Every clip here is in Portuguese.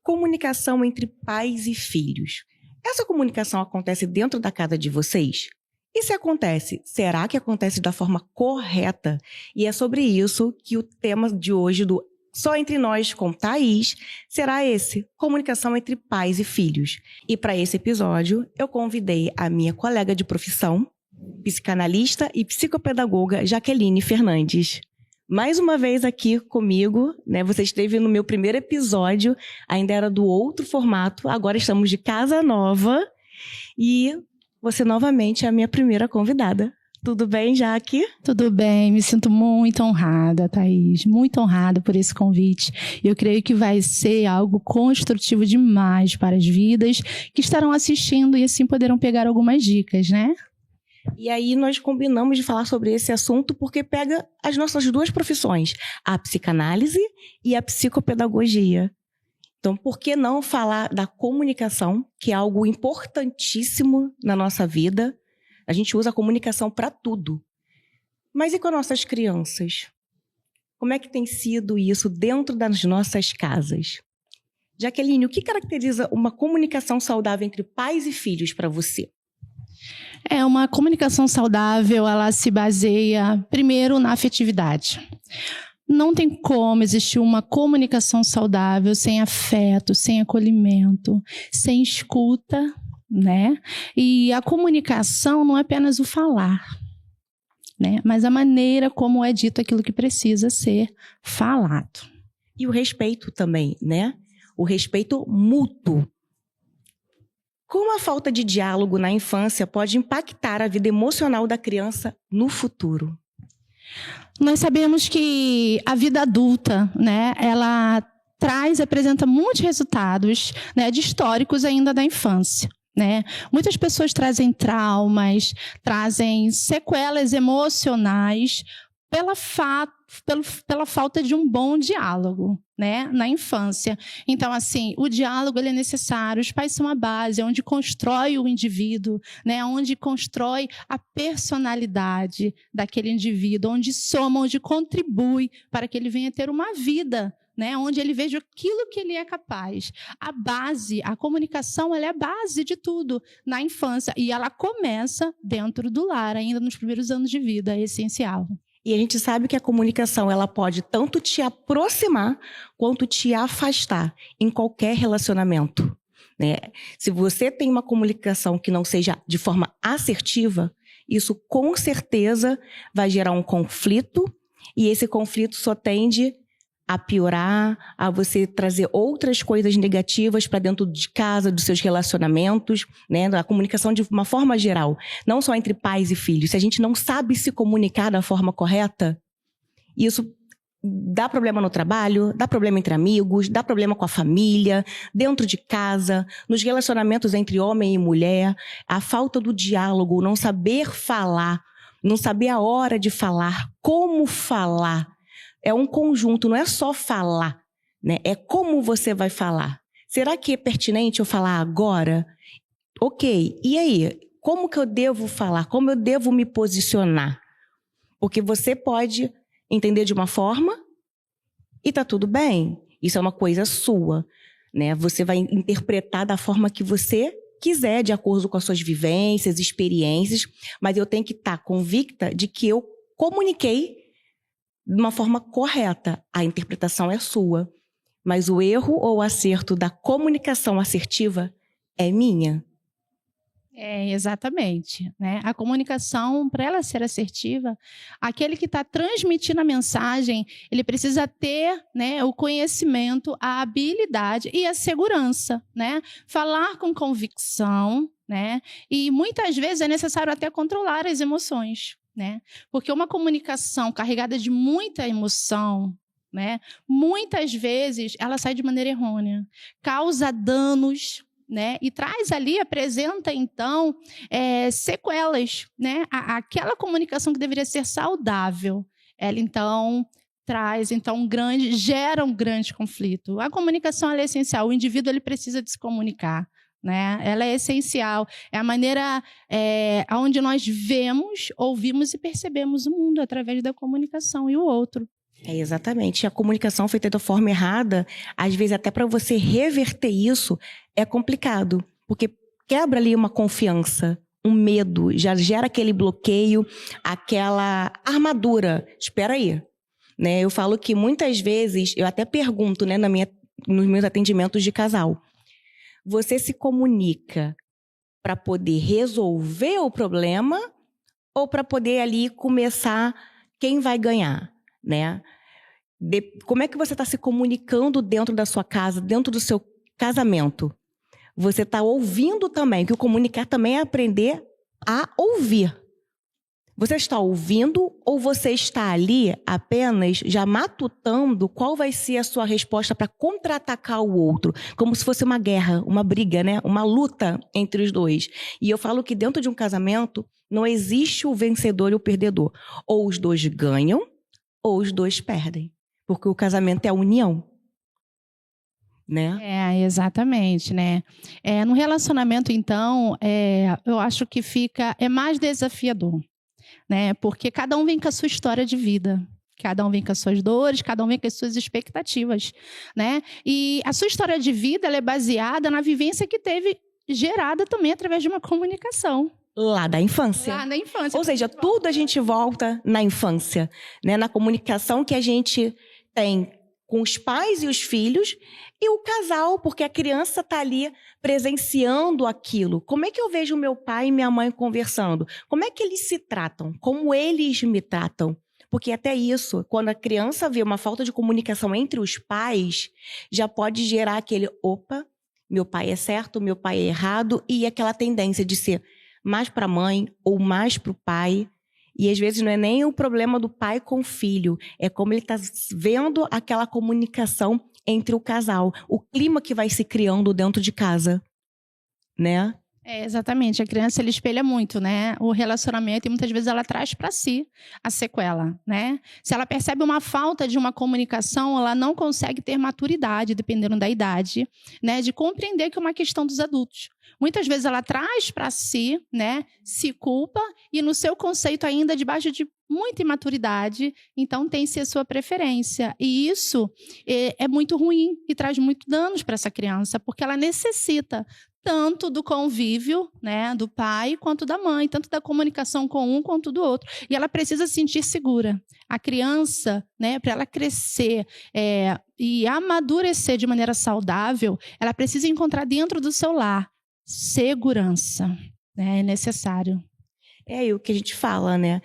Comunicação entre pais e filhos. Essa comunicação acontece dentro da casa de vocês? E se acontece, será que acontece da forma correta? E é sobre isso que o tema de hoje do Só Entre Nós com Thaís será esse, comunicação entre pais e filhos. E para esse episódio, eu convidei a minha colega de profissão, psicanalista e psicopedagoga Jaqueline Fernandes. Mais uma vez aqui comigo, né? Você esteve no meu primeiro episódio, ainda era do outro formato, agora estamos de casa nova e você novamente é a minha primeira convidada. Tudo bem, Jaque? Tudo bem, me sinto muito honrada, Thaís, muito honrada por esse convite. Eu creio que vai ser algo construtivo demais para as vidas que estarão assistindo e assim poderão pegar algumas dicas, né? E aí nós combinamos de falar sobre esse assunto porque pega as nossas duas profissões, a psicanálise e a psicopedagogia. Então, por que não falar da comunicação, que é algo importantíssimo na nossa vida? A gente usa a comunicação para tudo. Mas e com nossas crianças? Como é que tem sido isso dentro das nossas casas? Jaqueline, o que caracteriza uma comunicação saudável entre pais e filhos para você? Uma comunicação saudável, ela se baseia primeiro na afetividade. Não tem como existir uma comunicação saudável sem afeto, sem acolhimento, sem escuta, né? E a comunicação não é apenas o falar, né? Mas a maneira como é dito aquilo que precisa ser falado. E o respeito também, né? O respeito mútuo. Como a falta de diálogo na infância pode impactar a vida emocional da criança no futuro? Nós sabemos que a vida adulta, né, ela apresenta muitos resultados, né, de históricos ainda da infância. Né? Muitas pessoas trazem traumas, trazem sequelas emocionais pela falta de um bom diálogo, né, na infância. Então, assim, o diálogo ele é necessário, os pais são a base, é onde constrói o indivíduo, né, onde constrói a personalidade daquele indivíduo, onde soma, onde contribui para que ele venha ter uma vida, né, onde ele veja aquilo que ele é capaz. A base, a comunicação, ela é a base de tudo na infância e ela começa dentro do lar, ainda nos primeiros anos de vida, é essencial. E a gente sabe que a comunicação ela pode tanto te aproximar quanto te afastar em qualquer relacionamento, né? Se você tem uma comunicação que não seja de forma assertiva, isso com certeza vai gerar um conflito e esse conflito só tende a piorar, a você trazer outras coisas negativas para dentro de casa, dos seus relacionamentos, né? A comunicação de uma forma geral, não só entre pais e filhos. Se a gente não sabe se comunicar da forma correta, isso dá problema no trabalho, dá problema entre amigos, dá problema com a família, dentro de casa, nos relacionamentos entre homem e mulher, a falta do diálogo, não saber falar, não saber a hora de falar, como falar. É um conjunto, não é só falar, né? É como você vai falar. Será que é pertinente eu falar agora? Ok, e aí? Como que eu devo falar? Como eu devo me posicionar? Porque você pode entender de uma forma e tá tudo bem. Isso é uma coisa sua, né? Você vai interpretar da forma que você quiser, de acordo com as suas vivências, experiências, mas eu tenho que estar convicta de que eu comuniquei de uma forma correta. A interpretação é sua, mas o erro ou o acerto da comunicação assertiva é minha. Exatamente, né? A comunicação, para ela ser assertiva, aquele que está transmitindo a mensagem, ele precisa ter, né, o conhecimento, a habilidade e a segurança, né? Falar com convicção, né? E muitas vezes é necessário até controlar as emoções, né? Porque uma comunicação carregada de muita emoção, né, muitas vezes ela sai de maneira errônea, causa danos, né, e apresenta então sequelas, né? Aquela comunicação que deveria ser saudável, ela então gera um grande conflito. A comunicação ela é essencial, o indivíduo ele precisa de se comunicar, né? Ela é essencial, é a maneira onde nós vemos, ouvimos e percebemos o mundo através da comunicação e o outro. Exatamente. A comunicação feita da forma errada, às vezes até para você reverter isso, é complicado. Porque quebra ali uma confiança, um medo, já gera aquele bloqueio, aquela armadura. Espera aí. Né? Eu falo que muitas vezes, eu até pergunto, né, nos meus atendimentos de casal, você se comunica para poder resolver o problema ou para poder ali começar quem vai ganhar, né? Como é que você está se comunicando dentro da sua casa, dentro do seu casamento? Você está ouvindo também, que o comunicar também é aprender a ouvir. Você está ouvindo ou você está ali apenas já matutando qual vai ser a sua resposta para contra-atacar o outro? Como se fosse uma guerra, uma briga, né? Uma luta entre os dois. E eu falo que dentro de um casamento não existe o vencedor e o perdedor. Ou os dois ganham ou os dois perdem. Porque o casamento é a união. Né? Exatamente, né? No relacionamento, então, eu acho que é mais desafiador. Né? Porque cada um vem com a sua história de vida, cada um vem com as suas dores, cada um vem com as suas expectativas, né? E a sua história de vida ela é baseada na vivência que teve gerada também através de uma comunicação. Lá da infância. Lá da infância. Ou seja, tudo a gente volta na infância, né? Na comunicação que a gente tem com os pais e os filhos e o casal, porque a criança está ali presenciando aquilo. Como é que eu vejo meu pai e minha mãe conversando? Como é que eles se tratam? Como eles me tratam? Porque até isso, quando a criança vê uma falta de comunicação entre os pais, já pode gerar aquele, opa, meu pai é certo, meu pai é errado, e aquela tendência de ser mais para a mãe ou mais para o pai. E às vezes não é nem o problema do pai com o filho, é como ele está vendo aquela comunicação entre o casal, o clima que vai se criando dentro de casa, né? Exatamente, a criança ela espelha muito, né? O relacionamento e muitas vezes ela traz para si a sequela, né? Se ela percebe uma falta de uma comunicação, ela não consegue ter maturidade, dependendo da idade, né? De compreender que é uma questão dos adultos. Muitas vezes ela traz para si, né? Se culpa e no seu conceito ainda debaixo de muita imaturidade, então tem-se a sua preferência. E isso é muito ruim e traz muito danos para essa criança, porque ela necessita tanto do convívio, né, do pai, quanto da mãe, tanto da comunicação com um quanto do outro. E ela precisa se sentir segura. A criança, né, para ela crescer e amadurecer de maneira saudável, ela precisa encontrar dentro do seu lar segurança. Né, é necessário. E o que a gente fala, né?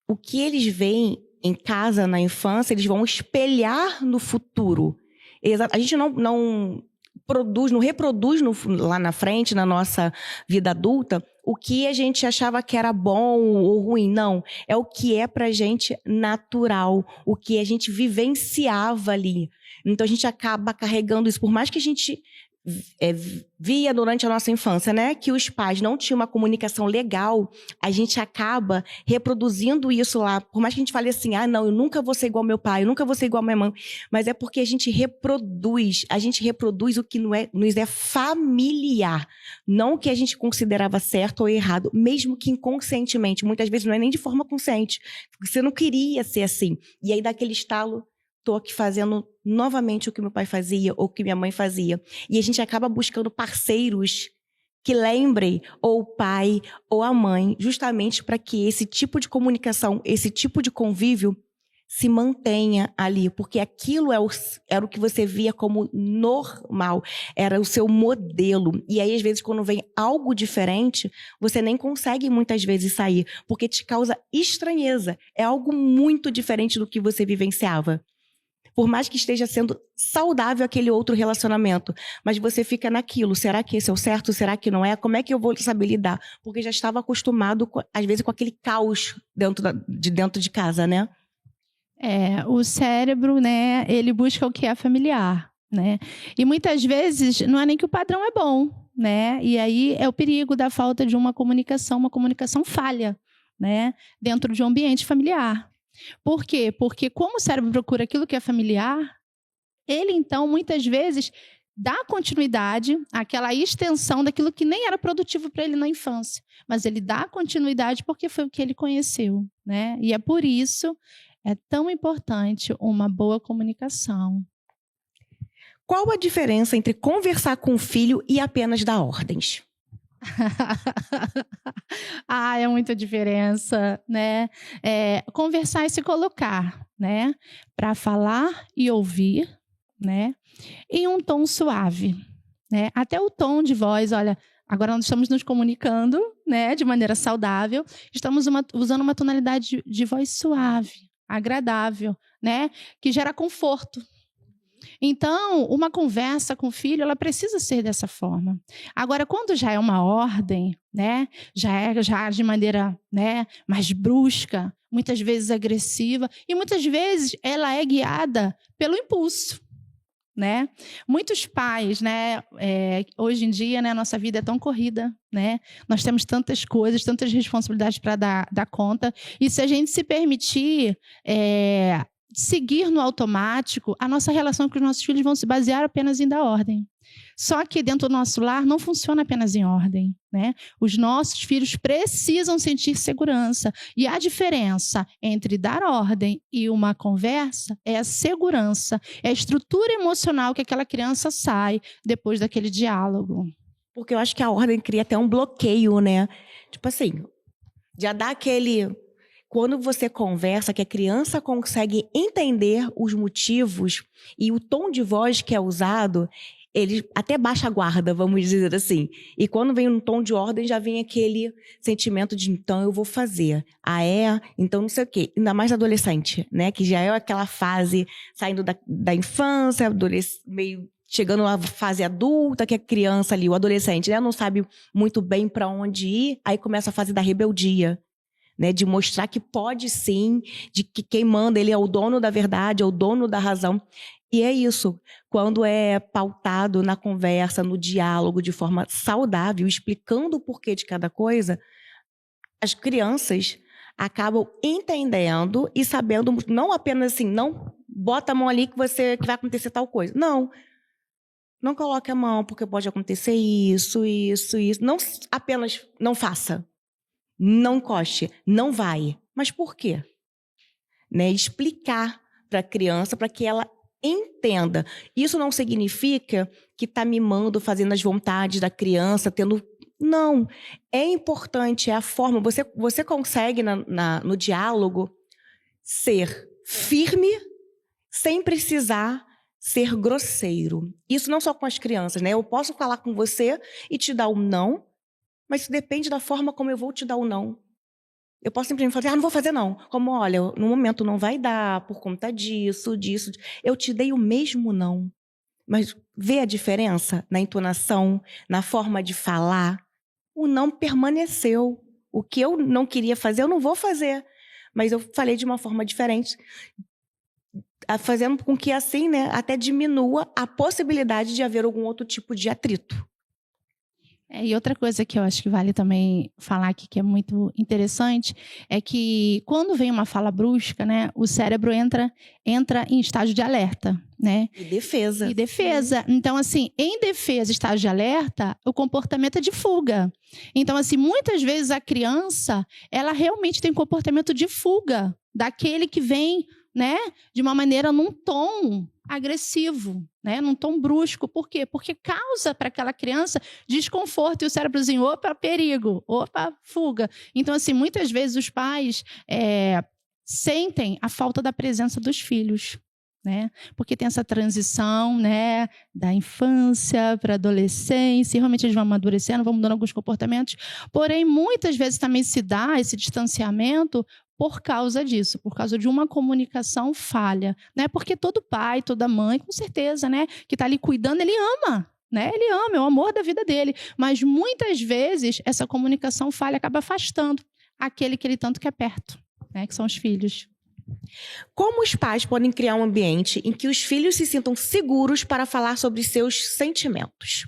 O que eles veem em casa, na infância, eles vão espelhar no futuro. A gente não reproduz lá na frente, na nossa vida adulta, o que a gente achava que era bom ou ruim. Não, é o que é pra gente natural, o que a gente vivenciava ali. Então a gente acaba carregando isso, por mais que a gente via durante a nossa infância, né, que os pais não tinham uma comunicação legal, a gente acaba reproduzindo isso lá, por mais que a gente fale assim, não, eu nunca vou ser igual ao meu pai, eu nunca vou ser igual à minha mãe, mas é porque a gente reproduz o que nos é familiar, não o que a gente considerava certo ou errado, mesmo que inconscientemente, muitas vezes não é nem de forma consciente, você não queria ser assim, e aí dá aquele estalo, estou aqui fazendo novamente o que meu pai fazia ou o que minha mãe fazia. E a gente acaba buscando parceiros que lembrem ou o pai ou a mãe, justamente para que esse tipo de comunicação, esse tipo de convívio se mantenha ali, porque aquilo era o que você via como normal, era o seu modelo. E aí, às vezes, quando vem algo diferente, você nem consegue muitas vezes sair, porque te causa estranheza. É algo muito diferente do que você vivenciava. Por mais que esteja sendo saudável aquele outro relacionamento, mas você fica naquilo, será que esse é o certo, será que não é? Como é que eu vou saber lidar? Porque já estava acostumado, às vezes, com aquele caos dentro de casa, né? O cérebro, né, ele busca o que é familiar, né? E muitas vezes não é nem que o padrão é bom, né? E aí é o perigo da falta de uma comunicação falha, né? Dentro de um ambiente familiar. Por quê? Porque como o cérebro procura aquilo que é familiar, ele então muitas vezes dá continuidade àquela extensão daquilo que nem era produtivo para ele na infância, mas ele dá continuidade porque foi o que ele conheceu, né? E é por isso É tão importante uma boa comunicação. Qual a diferença entre conversar com o filho e apenas dar ordens? É muita diferença, né? Conversar e se colocar, né? Para falar e ouvir, né? Em um tom suave, né? Até o tom de voz, olha, agora nós estamos nos comunicando, né? De maneira saudável, estamos usando uma tonalidade de voz suave, agradável, né? Que gera conforto. Então, uma conversa com o filho, ela precisa ser dessa forma. Agora, quando já é uma ordem, né, já de maneira, né, mais brusca, muitas vezes agressiva, e muitas vezes ela é guiada pelo impulso, né? Muitos pais, né, hoje em dia, né, nossa vida é tão corrida, né? Nós temos tantas coisas, tantas responsabilidades para dar conta, e se a gente se permitir seguir no automático, a nossa relação com os nossos filhos vão se basear apenas em dar ordem. Só que dentro do nosso lar não funciona apenas em ordem, né? Os nossos filhos precisam sentir segurança. E a diferença entre dar ordem e uma conversa é a segurança, é a estrutura emocional que aquela criança sai depois daquele diálogo. Porque eu acho que a ordem cria até um bloqueio, né? Tipo assim, já dá aquele... Quando você conversa, que a criança consegue entender os motivos e o tom de voz que é usado, ele até baixa a guarda, vamos dizer assim. E quando vem um tom de ordem, já vem aquele sentimento de, então eu vou fazer. Então não sei o quê. Ainda mais adolescente, né? Que já é aquela fase saindo da infância, meio chegando à fase adulta, que a criança ali, o adolescente, né? Não sabe muito bem para onde ir, aí começa a fase da rebeldia. Né, de mostrar que pode sim, de que quem manda, ele é o dono da verdade, é o dono da razão. E é isso, quando é pautado na conversa, no diálogo, de forma saudável, explicando o porquê de cada coisa, as crianças acabam entendendo e sabendo, não apenas assim, não bota a mão ali que vai acontecer tal coisa. Não coloque a mão porque pode acontecer isso. Não apenas não faça. Não encoste, não vai. Mas por quê? Né? Explicar para a criança, para que ela entenda. Isso não significa que está mimando, fazendo as vontades da criança, tendo... Não. É importante, é a forma. Você consegue, no diálogo, ser firme sem precisar ser grosseiro. Isso não só com as crianças, né? Eu posso falar com você e te dar um não, mas isso depende da forma como eu vou te dar o não. Eu posso simplesmente falar, não vou fazer não. Como, olha, no momento não vai dar por conta disso. Eu te dei o mesmo não. Mas vê a diferença na entonação, na forma de falar? O não permaneceu. O que eu não queria fazer, eu não vou fazer. Mas eu falei de uma forma diferente, fazendo com que assim, né, até diminua a possibilidade de haver algum outro tipo de atrito. E outra coisa que eu acho que vale também falar aqui, que é muito interessante, é que quando vem uma fala brusca, né, o cérebro entra em estágio de alerta, né? E defesa. Então, assim, em defesa, estágio de alerta, o comportamento é de fuga. Então, assim, muitas vezes a criança, ela realmente tem comportamento de fuga, daquele que vem, né, de uma maneira, num tom agressivo, né, num tom brusco. Por quê? Porque causa para aquela criança desconforto e o cérebrozinho, opa, perigo, opa, fuga. Então, assim, muitas vezes os pais sentem a falta da presença dos filhos, né? Porque tem essa transição, né, da infância para a adolescência, e realmente eles vão amadurecendo, vão mudando alguns comportamentos, porém, muitas vezes também se dá esse distanciamento por causa disso, por causa de uma comunicação falha, né? Porque todo pai, toda mãe, com certeza, né, que está ali cuidando, ele ama, né? Ele ama, é o amor da vida dele, mas muitas vezes essa comunicação falha acaba afastando aquele que ele tanto quer perto, né, que são os filhos. Como os pais podem criar um ambiente em que os filhos se sintam seguros para falar sobre seus sentimentos?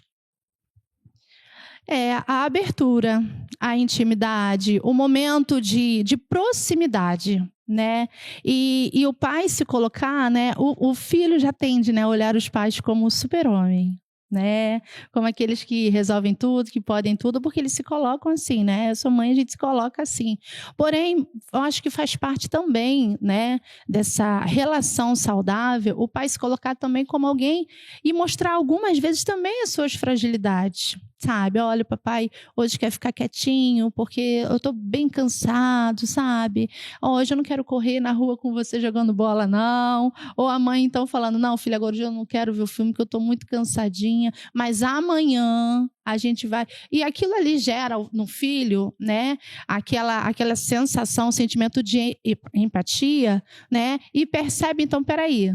A abertura, a intimidade, o momento de proximidade, né? E o pai se colocar, né? O filho já tende, né, a olhar os pais como super-homem, né? Como aqueles que resolvem tudo, que podem tudo, porque eles se colocam assim, né? Eu sou mãe, a gente se coloca assim. Porém, eu acho que faz parte também, né, dessa relação saudável, o pai se colocar também como alguém e mostrar algumas vezes também as suas fragilidades. Sabe, olha, papai hoje quer ficar quietinho porque eu tô bem cansado, sabe? Hoje eu não quero correr na rua com você jogando bola, não. Ou a mãe então falando, não, filha, agora eu não quero ver o filme porque eu tô muito cansadinha, mas amanhã a gente vai... E aquilo ali gera no filho, né, aquela sensação, sentimento de empatia, né? E percebe, então, peraí,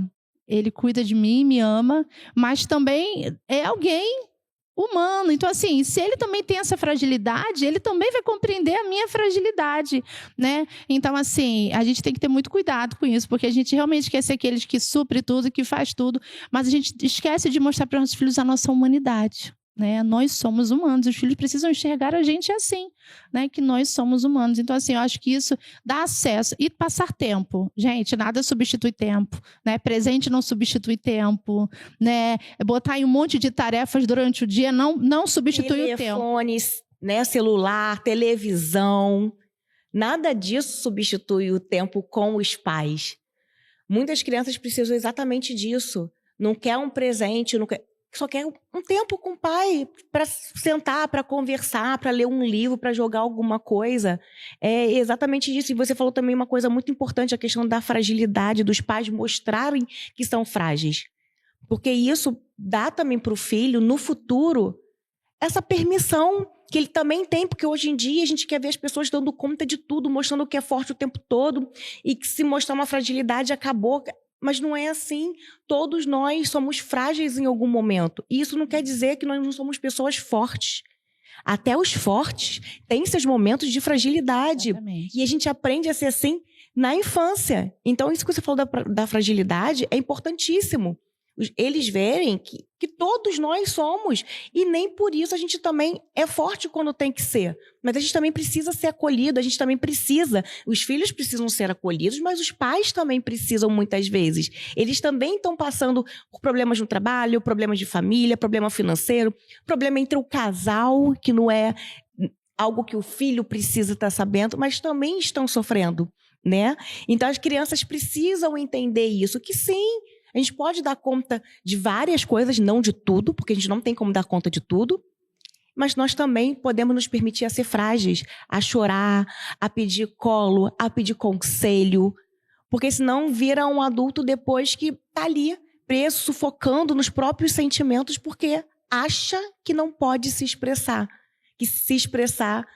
ele cuida de mim, me ama, mas também é alguém humano. Então, assim, se ele também tem essa fragilidade, ele também vai compreender a minha fragilidade, né? Então, assim, a gente tem que ter muito cuidado com isso, porque a gente realmente quer ser aqueles que supre tudo, que faz tudo, mas a gente esquece de mostrar para os nossos filhos a nossa humanidade, né? Nós somos humanos, os filhos precisam enxergar a gente assim, né? Que nós somos humanos. Então, assim, eu acho que isso dá acesso. E passar tempo. Gente, nada substitui tempo, né? Presente não substitui tempo, né? Botar em um monte de tarefas durante o dia não substitui o tempo. Telefones, né? Celular, televisão. Nada disso substitui o tempo com os pais. Muitas crianças precisam exatamente disso. Não quer um presente, não quer... Só quer um tempo com o pai para sentar, para conversar, para ler um livro, para jogar alguma coisa. É exatamente isso. E você falou também uma coisa muito importante, a questão da fragilidade, dos pais mostrarem que são frágeis. Porque isso dá também para o filho, no futuro, essa permissão que ele também tem, porque hoje em dia a gente quer ver as pessoas dando conta de tudo, mostrando que é forte o tempo todo, e que se mostrar uma fragilidade, acabou... Mas não é assim. Todos nós somos frágeis em algum momento. E isso não quer dizer que nós não somos pessoas fortes. Até os fortes têm seus momentos de fragilidade. Exatamente. E a gente aprende a ser assim na infância. Então, isso que você falou da fragilidade é importantíssimo. Eles verem que todos nós somos. E nem por isso a gente também é forte quando tem que ser. Mas a gente também precisa ser acolhido, a gente também precisa. Os filhos precisam ser acolhidos, mas os pais também precisam muitas vezes. Eles também estão passando por problemas no trabalho, problemas de família, problema financeiro, problema entre o casal, que não é algo que o filho precisa estar sabendo, mas também estão sofrendo, né? Então as crianças precisam entender isso, que sim, a gente pode dar conta de várias coisas, não de tudo, porque a gente não tem como dar conta de tudo, mas nós também podemos nos permitir a ser frágeis, a chorar, a pedir colo, a pedir conselho, porque senão vira um adulto depois que está ali, preso, sufocando nos próprios sentimentos, porque acha que não pode se expressar, que se expressar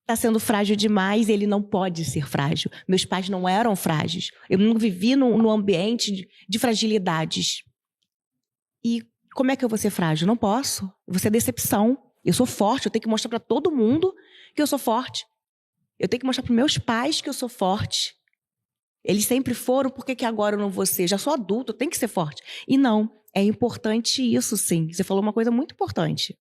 está sendo frágil demais e ele não pode ser frágil. Meus pais não eram frágeis. Eu não vivi num ambiente de fragilidades. E como é que eu vou ser frágil? Não posso. Eu vou ser decepção. Eu sou forte, eu tenho que mostrar para todo mundo que eu sou forte. Eu tenho que mostrar para meus pais que eu sou forte. Eles sempre foram, por que agora eu não vou ser? Já sou adulto, eu tenho que ser forte. E não, é importante isso sim. Você falou uma coisa muito importante.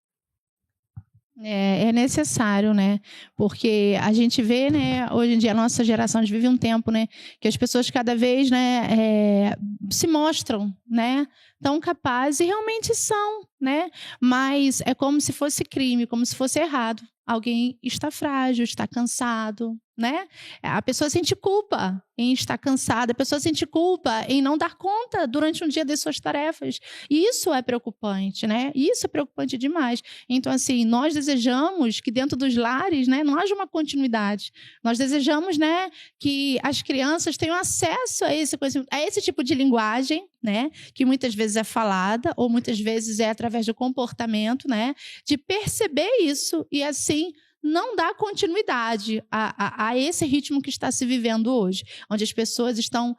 É necessário, né? Porque a gente vê, né? Hoje em dia a nossa geração, a gente vive um tempo, né? Que as pessoas cada vez, né? Se mostram, né? Tão capazes e realmente são, né? Mas é como se fosse crime, como se fosse errado. Alguém está frágil, está cansado, né? A pessoa sente culpa em estar cansada, a pessoa sente culpa em não dar conta durante um dia das suas tarefas. E isso é preocupante, né? Isso é preocupante demais. Então, assim, nós desejamos que dentro dos lares, né, não haja uma continuidade. Nós desejamos, né, que as crianças tenham acesso a esse tipo de linguagem, né, que muitas vezes é falada ou muitas vezes é através do comportamento, né, de perceber isso e, assim, não dá continuidade a esse ritmo que está se vivendo hoje, onde as pessoas estão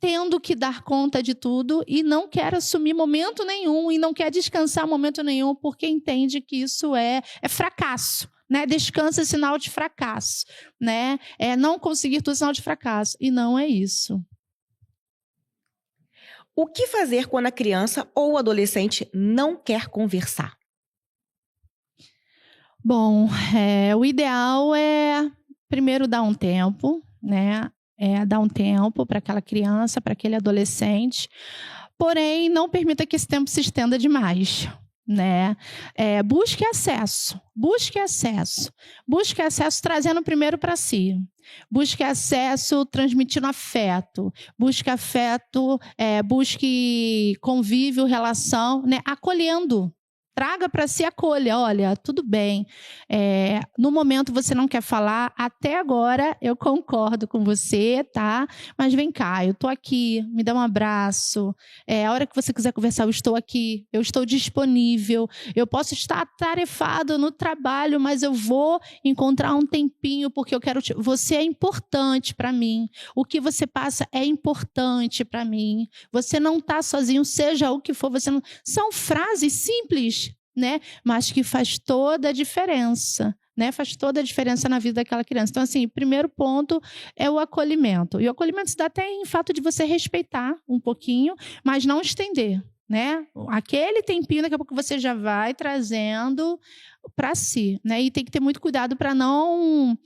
tendo que dar conta de tudo e não quer assumir momento nenhum e não quer descansar momento nenhum porque entende que isso é fracasso. Né? Descanso é sinal de fracasso. Né? Não conseguir tudo é sinal de fracasso. E não é isso. O que fazer quando a criança ou o adolescente não quer conversar? Bom, o ideal é primeiro dar um tempo, né? Dar um tempo para aquela criança, para aquele adolescente. Porém, não permita que esse tempo se estenda demais, né? Busque acesso trazendo primeiro para si. Busque acesso transmitindo afeto. Busque afeto, busque convívio, relação, né? Acolhendo. Traga para si, acolha. Olha, tudo bem. No momento você não quer falar, até agora eu concordo com você, tá? Mas vem cá, eu estou aqui, me dá um abraço. A hora que você quiser conversar, eu estou aqui, eu estou disponível. Eu posso estar atarefado no trabalho, mas eu vou encontrar um tempinho, porque eu quero... Você é importante para mim. O que você passa é importante para mim. Você não está sozinho, seja o que for. Você não... São frases simples, né? Mas que faz toda a diferença, né? Faz toda a diferença na vida daquela criança. Então, assim, o primeiro ponto é o acolhimento. E o acolhimento se dá até em fato de você respeitar um pouquinho, mas não estender, né? Aquele tempinho, daqui a pouco você já vai trazendo para si, né? E tem que ter muito cuidado para não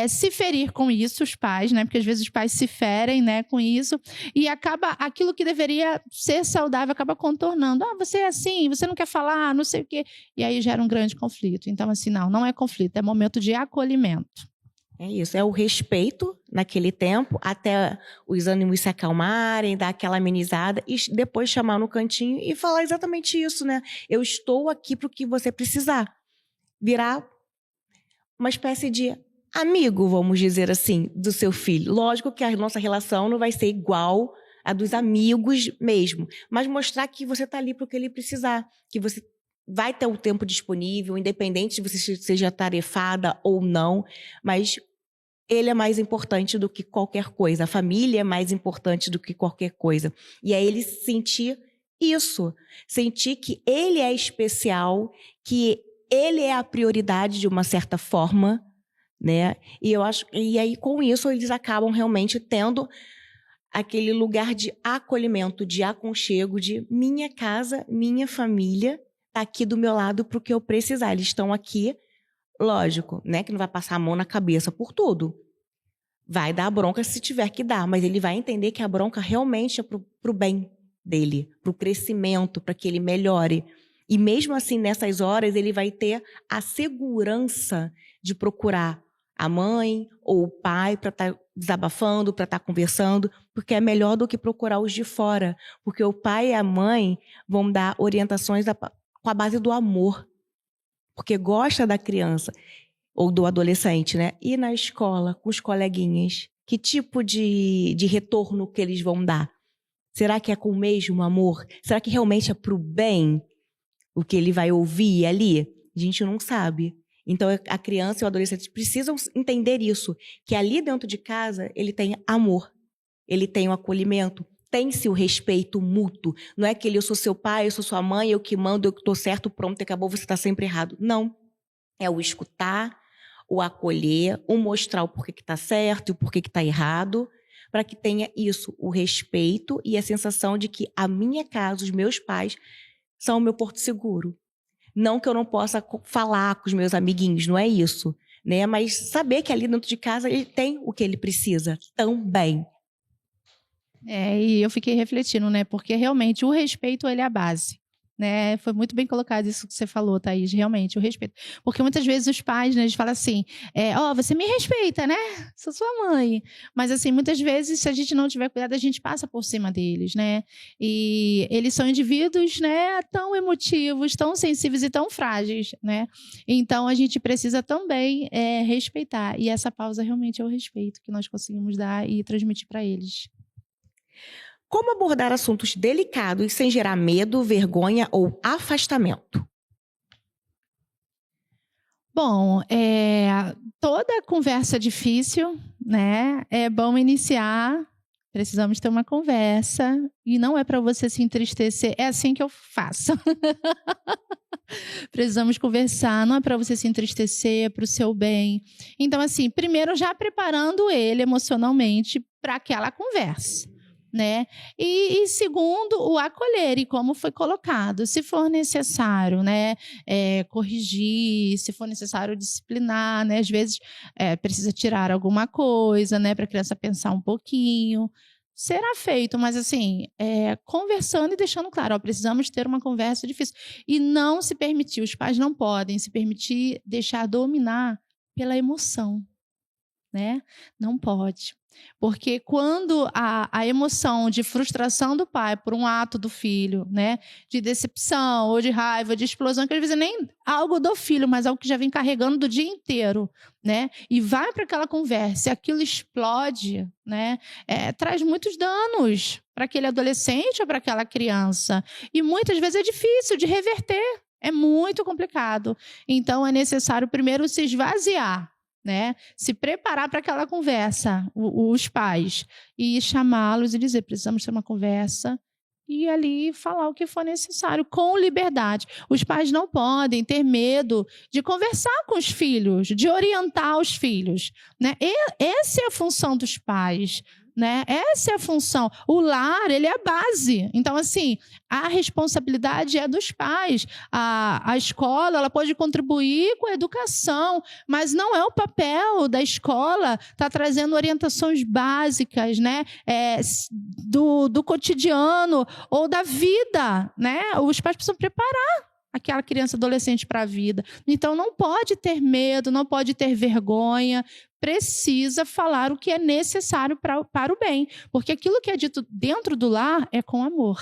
se ferir com isso, os pais, né? Porque às vezes os pais se ferem, né, com isso, e acaba aquilo que deveria ser saudável acaba contornando. Você é assim, você não quer falar, não sei o quê. E aí gera um grande conflito. Então, assim, não é conflito, é momento de acolhimento. É isso, é o respeito naquele tempo, até os ânimos se acalmarem, dar aquela amenizada e depois chamar no cantinho e falar exatamente isso, né? Eu estou aqui para o que você precisar. Virar uma espécie de amigo, vamos dizer assim, do seu filho. Lógico que a nossa relação não vai ser igual a dos amigos mesmo, mas mostrar que você está ali para o que ele precisar, que você vai ter o tempo disponível, independente de você seja tarefada ou não, mas ele é mais importante do que qualquer coisa. A família é mais importante do que qualquer coisa. E é ele sentir isso. Sentir que ele é especial, que ele é a prioridade de uma certa forma, né? E aí, com isso, eles acabam realmente tendo aquele lugar de acolhimento, de aconchego, de minha casa, minha família está aqui do meu lado para o que eu precisar. Eles estão aqui. Lógico, né, que não vai passar a mão na cabeça por tudo. Vai dar bronca se tiver que dar, mas ele vai entender que a bronca realmente é pro bem dele, pro crescimento, para que ele melhore. E mesmo assim, nessas horas, ele vai ter a segurança de procurar a mãe ou o pai para estar desabafando, para estar conversando, porque é melhor do que procurar os de fora. Porque o pai e a mãe vão dar orientações com a base do amor, porque gosta da criança ou do adolescente, né? E na escola, com os coleguinhas, que tipo de retorno que eles vão dar? Será que é com o mesmo amor? Será que realmente é pro bem o que ele vai ouvir ali? A gente não sabe. Então, a criança e o adolescente precisam entender isso, que ali dentro de casa ele tem amor, ele tem o acolhimento, tem-se o respeito mútuo. Não é que eu sou seu pai, eu sou sua mãe, eu que mando, eu que estou certo, pronto, acabou, você está sempre errado. Não. É o escutar, o acolher, o mostrar o porquê que está certo e o porquê que está errado, para que tenha isso, o respeito e a sensação de que a minha casa, os meus pais, são o meu porto seguro. Não que eu não possa falar com os meus amiguinhos, não é isso, né? Mas saber que ali dentro de casa ele tem o que ele precisa também. E eu fiquei refletindo, né? Porque realmente o respeito, ele é a base, né? Foi muito bem colocado isso que você falou, Thaís, realmente, o respeito. Porque muitas vezes os pais, né, eles falam assim, você me respeita, né? Sou sua mãe. Mas assim, muitas vezes, se a gente não tiver cuidado, a gente passa por cima deles, né? E eles são indivíduos, né, tão emotivos, tão sensíveis e tão frágeis, né? Então, a gente precisa também respeitar. E essa pausa realmente é o respeito que nós conseguimos dar e transmitir para eles. Como abordar assuntos delicados sem gerar medo, vergonha ou afastamento? Bom, toda conversa difícil, né? É bom iniciar. Precisamos ter uma conversa e não é para você se entristecer. É assim que eu faço. Precisamos conversar, não é para você se entristecer, é para o seu bem. Então, assim, primeiro já preparando ele emocionalmente para aquela conversa, né? E segundo, o acolher, e como foi colocado, se for necessário, né, corrigir, se for necessário disciplinar, né, às vezes precisa tirar alguma coisa, né, para a criança pensar um pouquinho. será feito, mas assim, conversando e deixando claro, precisamos ter uma conversa difícil. E não se permitir, os pais não podem se permitir deixar dominar pela emoção, né? Não pode. Porque quando a emoção de frustração do pai por um ato do filho, né, de decepção ou de raiva, de explosão, que às vezes nem algo do filho, mas algo que já vem carregando do dia inteiro, né, e vai para aquela conversa, e aquilo explode, né, traz muitos danos para aquele adolescente ou para aquela criança. E muitas vezes é difícil de reverter, é muito complicado. Então é necessário primeiro se esvaziar, né? Se preparar para aquela conversa, os pais, e chamá-los e dizer, precisamos ter uma conversa, e ali falar o que for necessário, com liberdade. Os pais não podem ter medo de conversar com os filhos, de orientar os filhos, né? Essa é a função dos pais, né? Essa é a função. O lar, ele é a base. Então, assim, a responsabilidade é dos pais. A escola, ela pode contribuir com a educação, mas não é o papel da escola estar trazendo orientações básicas, né? Do cotidiano ou da vida, né? Os pais precisam preparar aquela criança, adolescente para a vida. Então, não pode ter medo, não pode ter vergonha, precisa falar o que é necessário para o bem, porque aquilo que é dito dentro do lar é com amor,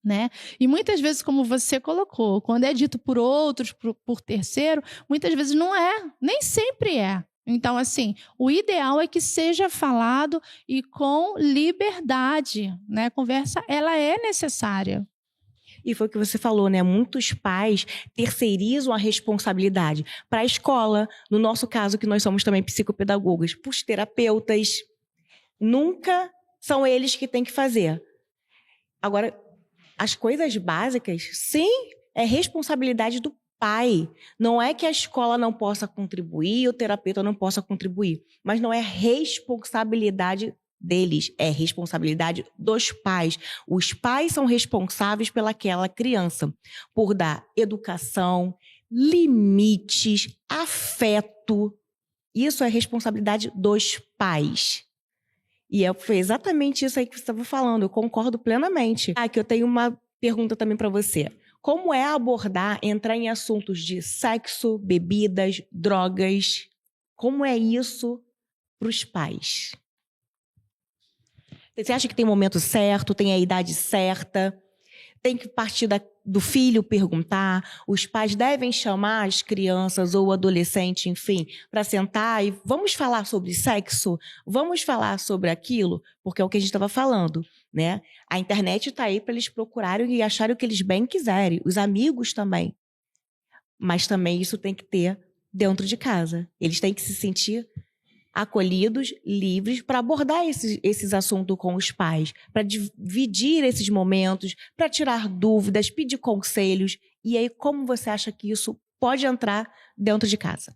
né? E muitas vezes, como você colocou, quando é dito por outros, por terceiro, muitas vezes não é, nem sempre é. Então, assim, o ideal é que seja falado e com liberdade, né? A conversa, ela é necessária. E foi o que você falou, né? Muitos pais terceirizam a responsabilidade para a escola, no nosso caso, que nós somos também psicopedagogas, para os terapeutas. Nunca são eles que têm que fazer. Agora, as coisas básicas, sim, é responsabilidade do pai. Não é que a escola não possa contribuir, o terapeuta não possa contribuir, mas não é responsabilidade deles, é responsabilidade dos pais. Os pais são responsáveis pelaquela criança, por dar educação, limites, afeto. Isso é responsabilidade dos pais. E foi exatamente isso aí que você estava falando, eu concordo plenamente. Aqui eu tenho uma pergunta também para você. Como é abordar, entrar em assuntos de sexo, bebidas, drogas? Como é isso para os pais? Você acha que tem o momento certo, tem a idade certa? Tem que partir do filho perguntar? Os pais devem chamar as crianças ou o adolescente, enfim, para sentar e vamos falar sobre sexo? Vamos falar sobre aquilo? Porque é o que a gente estava falando, né? A internet está aí para eles procurarem e acharem o que eles bem quiserem. Os amigos também. Mas também isso tem que ter dentro de casa. Eles têm que se sentir acolhidos, livres, para abordar esses assuntos com os pais, para dividir esses momentos, para tirar dúvidas, pedir conselhos. E aí, como você acha que isso pode entrar dentro de casa?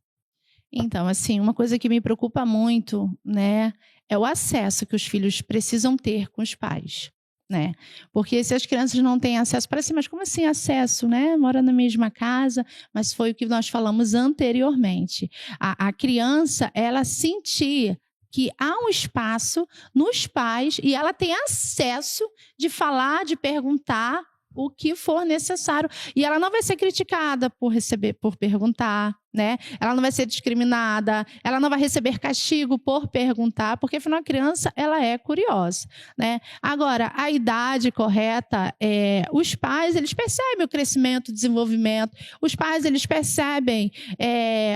Então, assim, uma coisa que me preocupa muito, né, é o acesso que os filhos precisam ter com os pais, né? Porque se as crianças não têm acesso, parece, mas como assim acesso, né? Mora na mesma casa, mas foi o que nós falamos anteriormente. A criança, ela sentir que há um espaço nos pais e ela tem acesso de falar, de perguntar o que for necessário. E ela não vai ser criticada por perguntar, né? Ela não vai ser discriminada, ela não vai receber castigo por perguntar, porque afinal a criança, ela é curiosa, né? Agora, a idade correta, os pais, eles percebem o crescimento, o desenvolvimento, os pais, eles percebem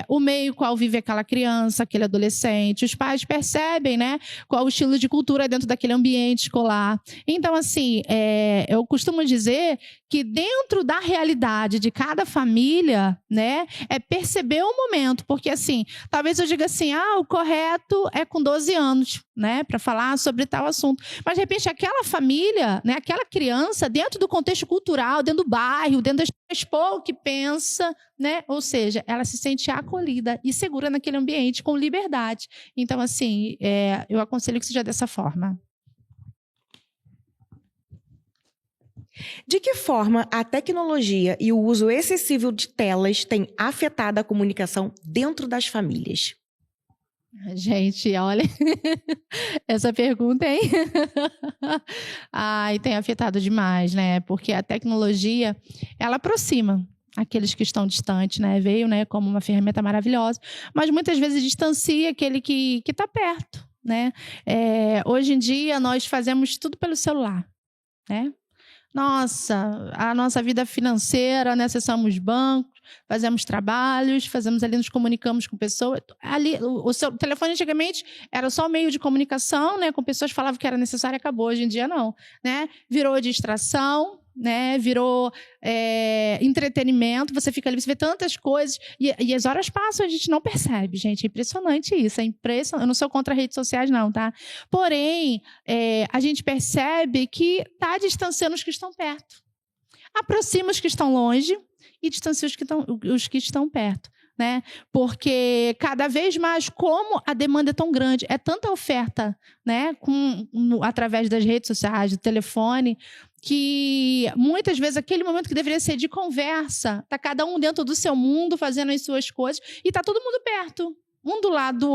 o meio qual vive aquela criança, aquele adolescente, os pais percebem, né, qual o estilo de cultura dentro daquele ambiente escolar. Então, assim, eu costumo dizer que dentro da realidade de cada família, né, é perceber o momento, porque assim, talvez eu diga assim, o correto é com 12 anos, né, para falar sobre tal assunto, mas de repente aquela família, né, aquela criança, dentro do contexto cultural, dentro do bairro, dentro da expo que pensa, né, ou seja, ela se sente acolhida e segura naquele ambiente com liberdade. Então, assim, eu aconselho que seja dessa forma. De que forma a tecnologia e o uso excessivo de telas têm afetado a comunicação dentro das famílias? Gente, olha, essa pergunta, hein? Ai, tem afetado demais, né? Porque a tecnologia, ela aproxima aqueles que estão distantes, né? Veio, né, como uma ferramenta maravilhosa, mas muitas vezes distancia aquele que está perto, né? Hoje em dia, nós fazemos tudo pelo celular, né? Nossa, a nossa vida financeira, né? Acessamos bancos, fazemos trabalhos, fazemos ali, nos comunicamos com pessoas. Ali, o seu telefone antigamente era só um meio de comunicação, né? Com pessoas que falavam que era necessário e acabou. Hoje em dia não, né? Virou distração, né? Virou entretenimento. Você fica ali, você vê tantas coisas e as horas passam, a gente não percebe, gente. É impressionante isso, é impressionante. Eu não sou contra redes sociais, não, tá? Porém, a gente percebe que está distanciando os que estão perto. Aproxima os que estão longe e distancia os que estão perto, né? Porque cada vez mais, como a demanda é tão grande, é tanta oferta, né? Através das redes sociais, do telefone, que muitas vezes aquele momento que deveria ser de conversa, está cada um dentro do seu mundo, fazendo as suas coisas, e está todo mundo perto, um do lado do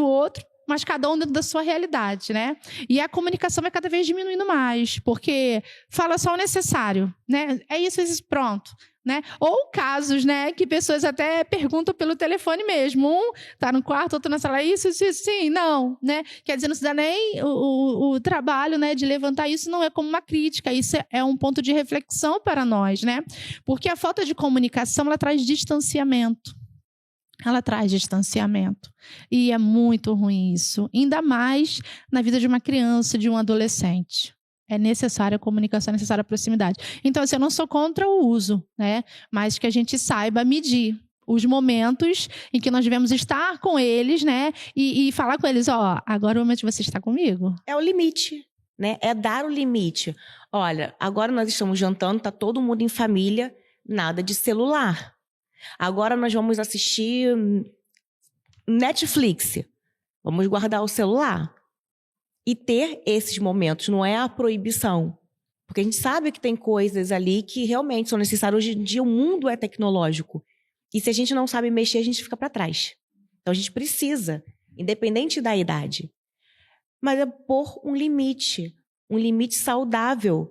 outro, mas cada um dentro da sua realidade, né? E a comunicação vai cada vez diminuindo mais, porque fala só o necessário, né? É isso, pronto. Né? Ou casos, né, que pessoas até perguntam pelo telefone mesmo. Um está no quarto, outro na sala. Isso, sim, não. Né? Quer dizer, não se dá nem o trabalho, né, de levantar isso, não é como uma crítica. Isso é um ponto de reflexão para nós. Né? Porque a falta de comunicação, ela traz distanciamento. Ela traz distanciamento. E é muito ruim isso. Ainda mais na vida de uma criança, de um adolescente. É necessária a comunicação, é necessária a proximidade. Então, assim, eu não sou contra o uso, né? Mas que a gente saiba medir os momentos em que nós devemos estar com eles, né? E falar com eles, agora é o momento de você estar comigo. É o limite, né? É dar o limite. Olha, agora nós estamos jantando, tá todo mundo em família, nada de celular. Agora nós vamos assistir Netflix. Vamos guardar o celular. E ter esses momentos, não é a proibição. Porque a gente sabe que tem coisas ali que realmente são necessárias. Hoje em dia o mundo é tecnológico. E se a gente não sabe mexer, a gente fica para trás. Então a gente precisa, independente da idade. Mas é pôr um limite saudável.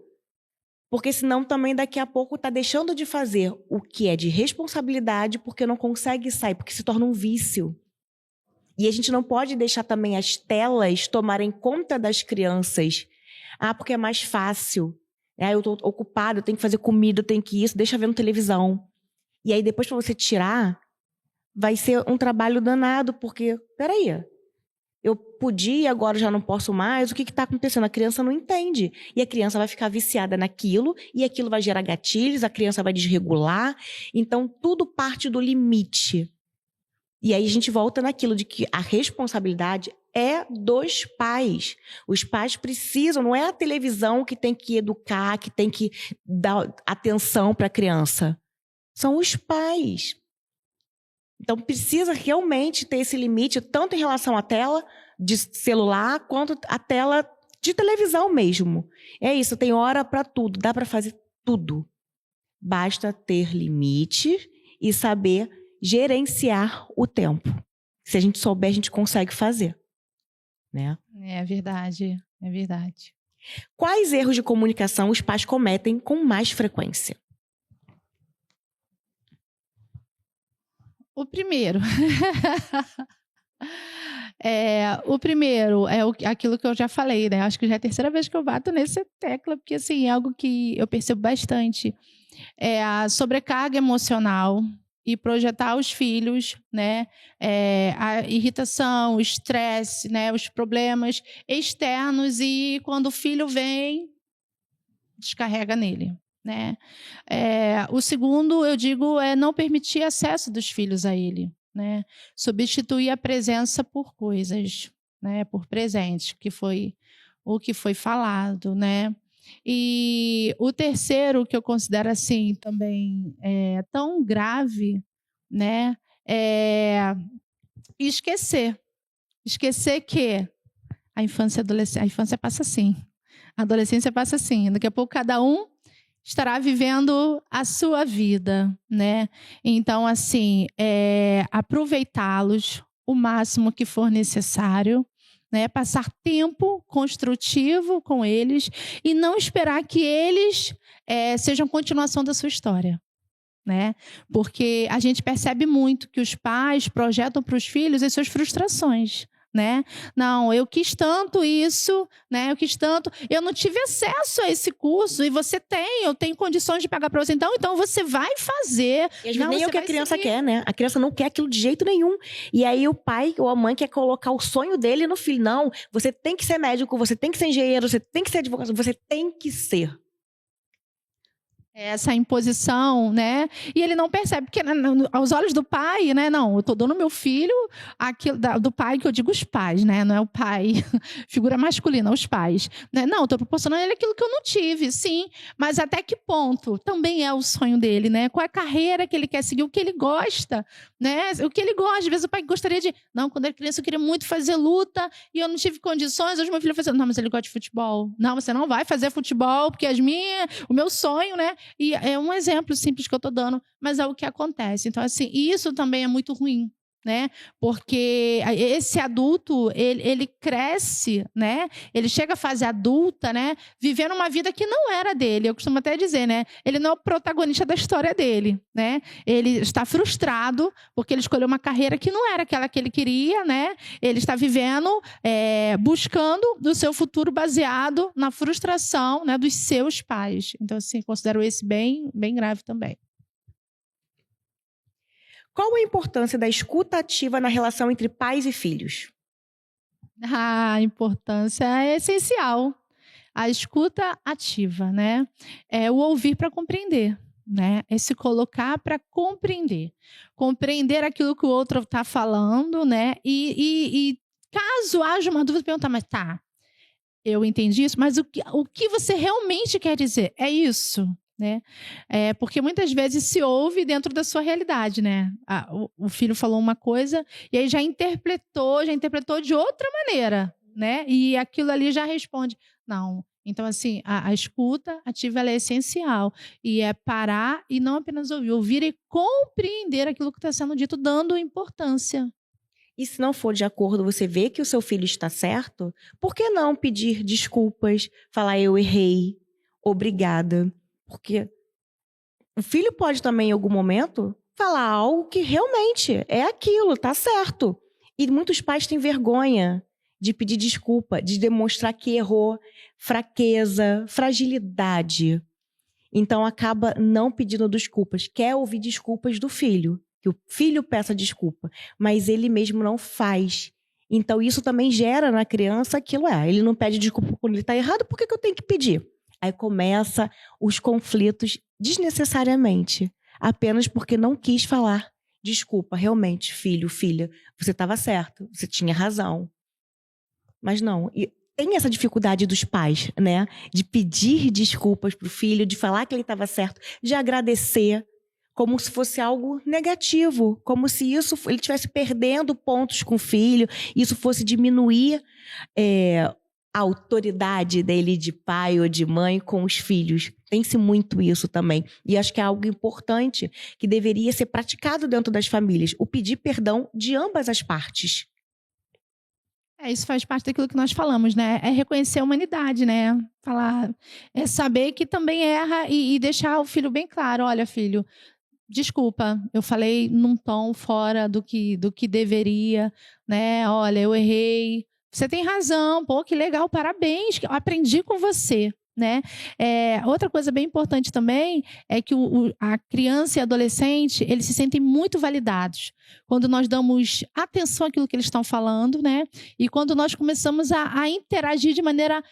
Porque senão também daqui a pouco está deixando de fazer o que é de responsabilidade porque não consegue sair, porque se torna um vício. E a gente não pode deixar também as telas tomarem conta das crianças. Porque é mais fácil. Eu estou ocupado, eu tenho que fazer comida, eu tenho que isso, deixa vendo televisão. E aí depois, para você tirar, vai ser um trabalho danado, porque, peraí, eu podia, agora já não posso mais, o que está acontecendo? A criança não entende. E a criança vai ficar viciada naquilo, e aquilo vai gerar gatilhos, a criança vai desregular. Então, tudo parte do limite. E aí a gente volta naquilo de que a responsabilidade é dos pais. Os pais precisam, não é a televisão que tem que educar, que tem que dar atenção para a criança. São os pais. Então precisa realmente ter esse limite, tanto em relação à tela de celular, quanto à tela de televisão mesmo. É isso, tem hora para tudo, dá para fazer tudo. Basta ter limite e saber gerenciar o tempo. Se a gente souber, a gente consegue fazer. Né? É verdade, é verdade. Quais erros de comunicação os pais cometem com mais frequência? O primeiro. O primeiro é aquilo que eu já falei, né? Acho que já é a terceira vez que eu bato nessa tecla, porque assim, é algo que eu percebo bastante. É a sobrecarga emocional e projetar os filhos, né? A irritação, o estresse, né? Os problemas externos, e quando o filho vem, descarrega nele. Né? O segundo, eu digo, é não permitir acesso dos filhos a ele. Né? Substituir a presença por coisas, né? Por presentes, que foi o que foi falado. Né? E o terceiro, que eu considero assim também tão grave, né? É esquecer. Esquecer que a infância passa assim. A adolescência passa assim. Daqui a pouco cada um estará vivendo a sua vida, né? Então, assim, aproveitá-los o máximo que for necessário, né? Passar tempo construtivo com eles e não esperar que eles sejam continuação da sua história. Né? Porque a gente percebe muito que os pais projetam para os filhos as suas frustrações. Né? Não, eu quis tanto isso, né? Eu não tive acesso a esse curso e você tem, eu tenho condições de pagar para você, então você vai fazer. E às vezes nem é o que a criança quer, né? A criança não quer aquilo de jeito nenhum. E aí o pai ou a mãe quer colocar o sonho dele no filho. Não, você tem que ser médico, você tem que ser engenheiro, você tem que ser advogado, você tem que ser. Essa imposição, né? E ele não percebe, porque aos olhos do pai, né? Não, eu estou dando ao meu filho aquilo do pai, que eu digo os pais, né? Não é o pai, figura masculina, os pais. Né? Não, estou proporcionando a ele aquilo que eu não tive, sim. Mas até que ponto também é o sonho dele, né? Qual é a carreira que ele quer seguir, o que ele gosta, né? O que ele gosta. Às vezes o pai gostaria de... Não, quando era criança eu queria muito fazer luta e eu não tive condições. Hoje meu filho fazendo... Não, mas ele gosta de futebol. Não, você não vai fazer futebol, porque o meu sonho, né? E é um exemplo simples que eu estou dando, mas é o que acontece. Então, assim, isso também é muito ruim, né? Porque esse adulto, ele cresce, né? Ele chega à fase adulta, né? Vivendo uma vida que não era dele. Eu costumo até dizer, né? Ele não é o protagonista da história dele, né? Ele está frustrado porque ele escolheu uma carreira que não era aquela que ele queria, né? Ele está vivendo, buscando o seu futuro baseado na frustração, né, dos seus pais. Então, assim, considero esse bem, bem grave também. Qual a importância da escuta ativa na relação entre pais e filhos? A importância é essencial. A escuta ativa, né? É o ouvir para compreender, né? É se colocar para compreender. Compreender aquilo que o outro está falando, né? E caso haja uma dúvida, perguntar, mas tá, eu entendi isso, mas o que você realmente quer dizer? É isso? Né? Porque muitas vezes se ouve dentro da sua realidade, né? O filho falou uma coisa e aí já interpretou de outra maneira, né? E aquilo ali já responde. Não. Então, assim, a escuta ativa ela é essencial. E é parar e não apenas ouvir e compreender aquilo que está sendo dito, dando importância. E se não for de acordo, você vê que o seu filho está certo, por que não pedir desculpas, falar eu errei, obrigada? Porque o filho pode também, em algum momento, falar algo que realmente é aquilo, tá certo. E muitos pais têm vergonha de pedir desculpa, de demonstrar que errou, fraqueza, fragilidade. Então, acaba não pedindo desculpas. Quer ouvir desculpas do filho, que o filho peça desculpa, mas ele mesmo não faz. Então, isso também gera na criança aquilo, ele não pede desculpa quando ele está errado, por que eu tenho que pedir? Aí começa os conflitos desnecessariamente, apenas porque não quis falar. Desculpa, realmente, filho, filha, você estava certo, você tinha razão. Mas não, e tem essa dificuldade dos pais, né? De pedir desculpas para o filho, de falar que ele estava certo, de agradecer, como se fosse algo negativo, como se isso ele estivesse perdendo pontos com o filho, isso fosse diminuir a autoridade dele de pai ou de mãe com os filhos. Tem-se muito isso também. E acho que é algo importante que deveria ser praticado dentro das famílias. O pedir perdão de ambas as partes. Isso faz parte daquilo que nós falamos, né? É reconhecer a humanidade, né? Falar, é saber que também erra e deixar o filho bem claro. Olha, filho, desculpa, eu falei num tom fora do que deveria, né? Olha, eu errei. Você tem razão, pô, que legal, parabéns, eu aprendi com você, né? Outra coisa bem importante também é que a criança e adolescente, eles se sentem muito validados quando nós damos atenção àquilo que eles estão falando, né? E quando nós começamos a interagir de maneira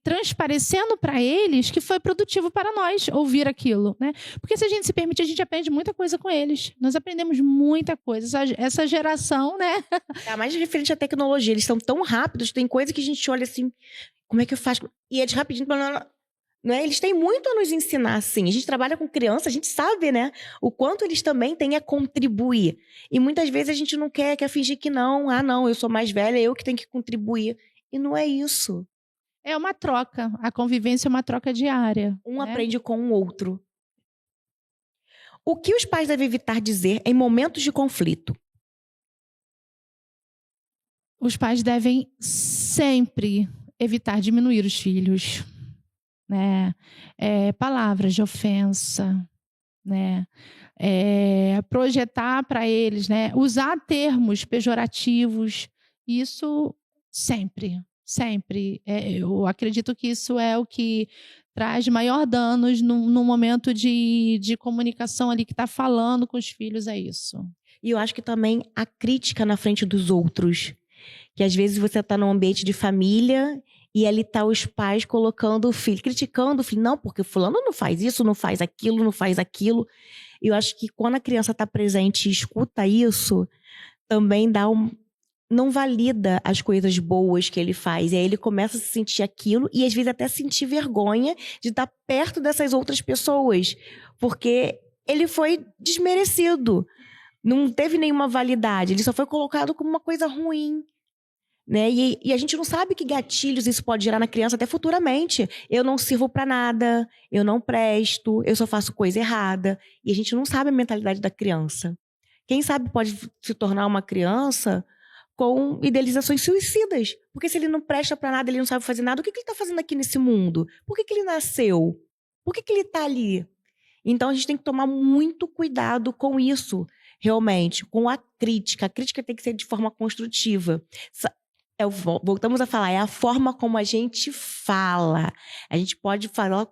transparecendo para eles que foi produtivo para nós ouvir aquilo, né? Porque se a gente se permite, a gente aprende muita coisa com eles. Nós aprendemos muita coisa. Essa geração, né? Mais referente à tecnologia, eles são tão rápidos, tem coisa que a gente olha assim, como é que eu faço? E é de rapidinho, não é? Eles têm muito a nos ensinar, assim. A gente trabalha com criança, a gente sabe, né? O quanto eles também têm a contribuir. E muitas vezes a gente não quer fingir que não. Ah, não, eu sou mais velha, eu que tenho que contribuir. E não é isso. É uma troca. A convivência é uma troca diária. Um aprende com o outro. O que os pais devem evitar dizer em momentos de conflito? Os pais devem sempre evitar diminuir os filhos, né? Palavras de ofensa, né? Projetar para eles, né? Usar termos pejorativos, isso sempre, sempre. Eu acredito que isso é o que traz maior danos no momento de comunicação ali, que está falando com os filhos, é isso. E eu acho que também a crítica na frente dos outros. Que às vezes você está num ambiente de família e ali tá os pais colocando o filho, criticando o filho. Não, porque fulano não faz isso, não faz aquilo, não faz aquilo. E eu acho que quando a criança está presente e escuta isso, também não valida as coisas boas que ele faz. E aí ele começa a se sentir aquilo e às vezes até sentir vergonha de estar perto dessas outras pessoas. Porque ele foi desmerecido. Não teve nenhuma validade. Ele só foi colocado como uma coisa ruim. Né? E a gente não sabe que gatilhos isso pode gerar na criança até futuramente. Eu não sirvo para nada, eu não presto, eu só faço coisa errada. E a gente não sabe a mentalidade da criança. Quem sabe pode se tornar uma criança com idealizações suicidas. Porque se ele não presta para nada, ele não sabe fazer nada, o que ele está fazendo aqui nesse mundo? Por que ele nasceu? Por que ele está ali? Então a gente tem que tomar muito cuidado com isso, realmente, com a crítica. A crítica tem que ser de forma construtiva. Voltamos a falar, é a forma como a gente fala. A gente pode falar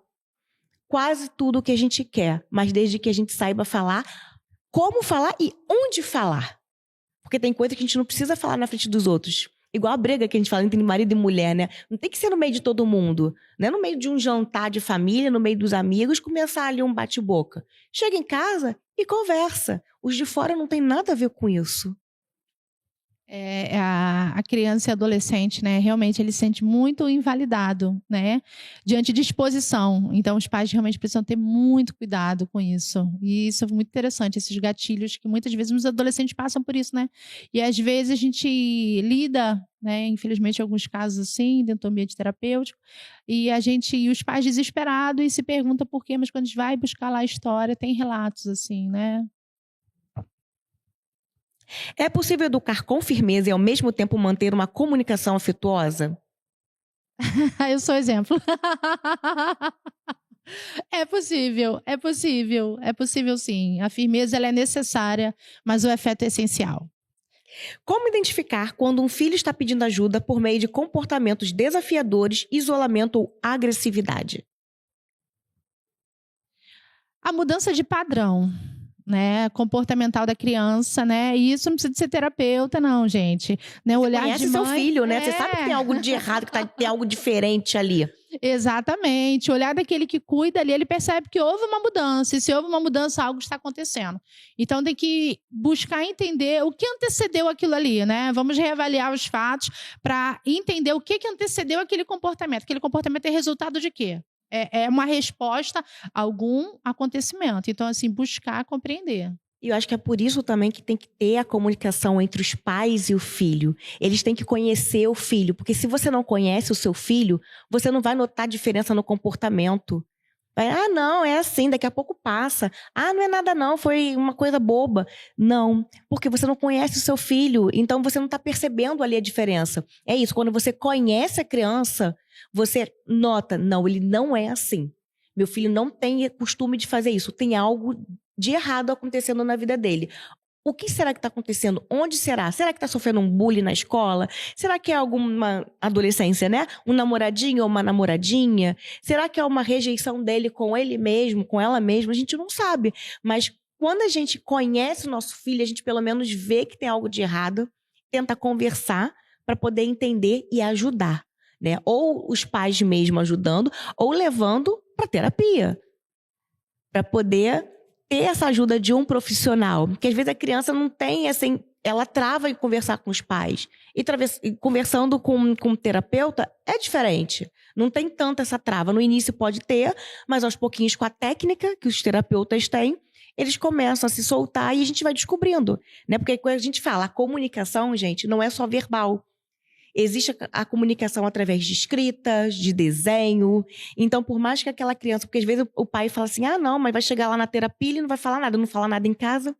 quase tudo o que a gente quer, mas desde que a gente saiba falar, como falar e onde falar. Porque tem coisa que a gente não precisa falar na frente dos outros. Igual a briga que a gente fala entre marido e mulher, né? Não tem que ser no meio de todo mundo. Não é no meio de um jantar de família, no meio dos amigos, começar ali um bate-boca. Chega em casa e conversa. Os de fora não tem nada a ver com isso. A criança e adolescente, né, realmente ele se sente muito invalidado, né, diante de exposição. Então, os pais realmente precisam ter muito cuidado com isso. E isso é muito interessante, esses gatilhos que muitas vezes os adolescentes passam por isso, né? E às vezes a gente lida, né, infelizmente, em alguns casos assim, dentro do ambiente terapêutico, e os pais desesperados e se perguntam por quê, mas quando a gente vai buscar lá a história, tem relatos assim, né? É possível educar com firmeza e, ao mesmo tempo, manter uma comunicação afetuosa? Eu sou exemplo. É possível sim. A firmeza ela é necessária, mas o afeto é essencial. Como identificar quando um filho está pedindo ajuda por meio de comportamentos desafiadores, isolamento ou agressividade? A mudança de padrão, né, comportamental da criança, né? E isso não precisa de ser terapeuta, não, gente. Né? O olhar conhece de mãe, seu filho, né? Você sabe que tem algo de errado, que tem algo diferente ali. Exatamente. O olhar daquele que cuida ali, ele percebe que houve uma mudança. E se houve uma mudança, algo está acontecendo. Então tem que buscar entender o que antecedeu aquilo ali, né? Vamos reavaliar os fatos para entender o que antecedeu aquele comportamento. Aquele comportamento é resultado de quê? É uma resposta a algum acontecimento. Então, assim, buscar compreender. E eu acho que é por isso também que tem que ter a comunicação entre os pais e o filho. Eles têm que conhecer o filho, porque se você não conhece o seu filho, você não vai notar diferença no comportamento. Não, é assim, daqui a pouco passa. Não é nada não, foi uma coisa boba. Não, porque você não conhece o seu filho, então você não está percebendo ali a diferença. É isso, quando você conhece a criança, você nota, não, ele não é assim. Meu filho não tem costume de fazer isso, tem algo de errado acontecendo na vida dele. O que será que está acontecendo? Onde será? Será que está sofrendo um bullying na escola? Será que é alguma adolescência, né? Um namoradinho ou uma namoradinha? Será que é uma rejeição dele com ele mesmo, com ela mesma? A gente não sabe. Mas quando a gente conhece o nosso filho, a gente pelo menos vê que tem algo de errado, tenta conversar para poder entender e ajudar, né? Ou os pais mesmo ajudando, ou levando para terapia, para poder ter essa ajuda de um profissional, porque às vezes a criança não tem, assim, ela trava em conversar com os pais. E conversando com um terapeuta é diferente. Não tem tanta essa trava. No início pode ter, mas aos pouquinhos com a técnica que os terapeutas têm, eles começam a se soltar e a gente vai descobrindo, né? Porque quando a gente fala, a comunicação, gente, não é só verbal. Existe a comunicação através de escritas, de desenho. Então, por mais que aquela criança... Porque às vezes o pai fala assim, não, mas vai chegar lá na terapia e não vai falar nada. Não fala nada em casa.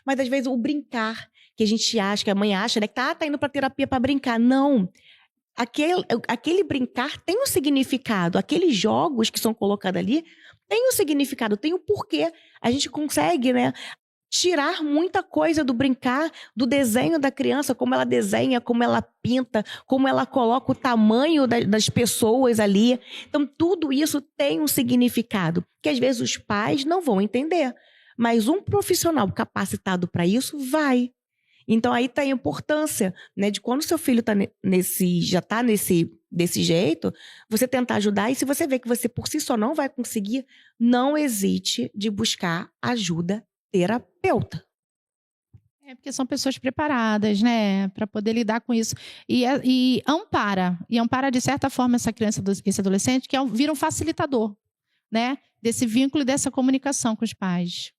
Mas às vezes o brincar, que a gente acha, que a mãe acha, né, que tá indo para terapia para brincar. Não. Aquele brincar tem um significado. Aqueles jogos que são colocados ali tem um significado, tem um porquê. A gente consegue, né, tirar muita coisa do brincar, do desenho da criança, como ela desenha, como ela pinta, como ela coloca o tamanho das pessoas ali. Então, tudo isso tem um significado, que às vezes os pais não vão entender. Mas um profissional capacitado para isso vai. Então, aí está a importância, né, de quando seu filho já está desse jeito, você tentar ajudar. E se você vê que você por si só não vai conseguir, não hesite de buscar ajuda terapeuta. Porque são pessoas preparadas, né, para poder lidar com isso. E ampara de certa forma essa criança, esse adolescente, que vira um facilitador, né, desse vínculo e dessa comunicação com os pais.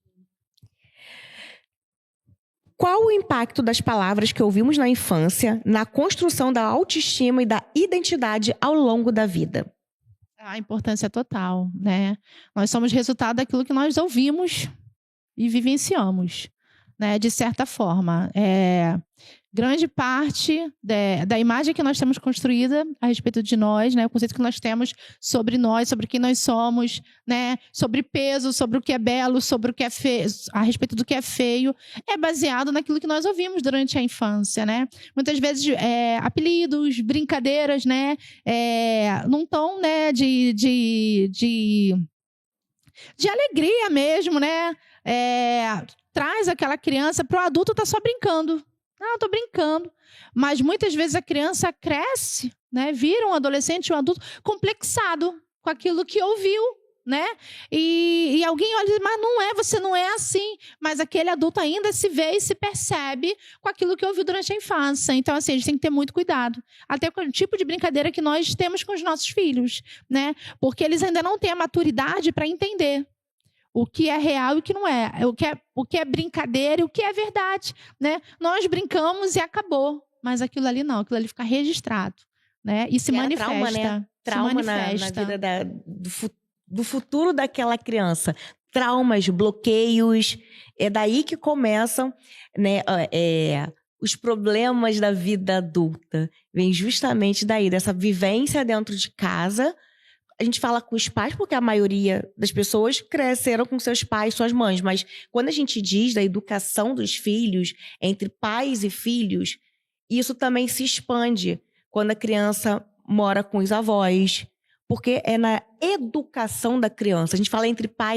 Qual o impacto das palavras que ouvimos na infância na construção da autoestima e da identidade ao longo da vida? A importância total, né? Nós somos resultado daquilo que nós ouvimos e vivenciamos, né? De certa forma, grande parte da imagem que nós temos construída a respeito de nós, né? O conceito que nós temos sobre nós, sobre quem nós somos, né? Sobre peso, sobre o que é belo, sobre o que é feio, a respeito do que é feio, é baseado naquilo que nós ouvimos durante a infância, né? Muitas vezes apelidos, brincadeiras, né? Num tom, né? De alegria mesmo, né? Traz aquela criança para o adulto tá só brincando. Não, eu tô brincando. Mas muitas vezes a criança cresce, né? Vira um adolescente, um adulto complexado com aquilo que ouviu, né? E alguém olha e diz, mas não é, você não é assim. Mas aquele adulto ainda se vê e se percebe com aquilo que ouviu durante a infância. Então, assim, a gente tem que ter muito cuidado. Até com o tipo de brincadeira que nós temos com os nossos filhos, né? Porque eles ainda não têm a maturidade para entender o que é real e o que não é. O que é brincadeira e o que é verdade, né? Nós brincamos e acabou. Mas aquilo ali não. Aquilo ali fica registrado, né? E se manifesta. Trauma, né? Trauma na vida do futuro daquela criança. Traumas, bloqueios. É daí que começam, né, os problemas da vida adulta. Vem justamente daí, dessa vivência dentro de casa. A gente fala com os pais porque a maioria das pessoas cresceram com seus pais, suas mães. Mas quando a gente diz da educação dos filhos, entre pais e filhos, isso também se expande quando a criança mora com os avós. Porque é na educação da criança. A gente fala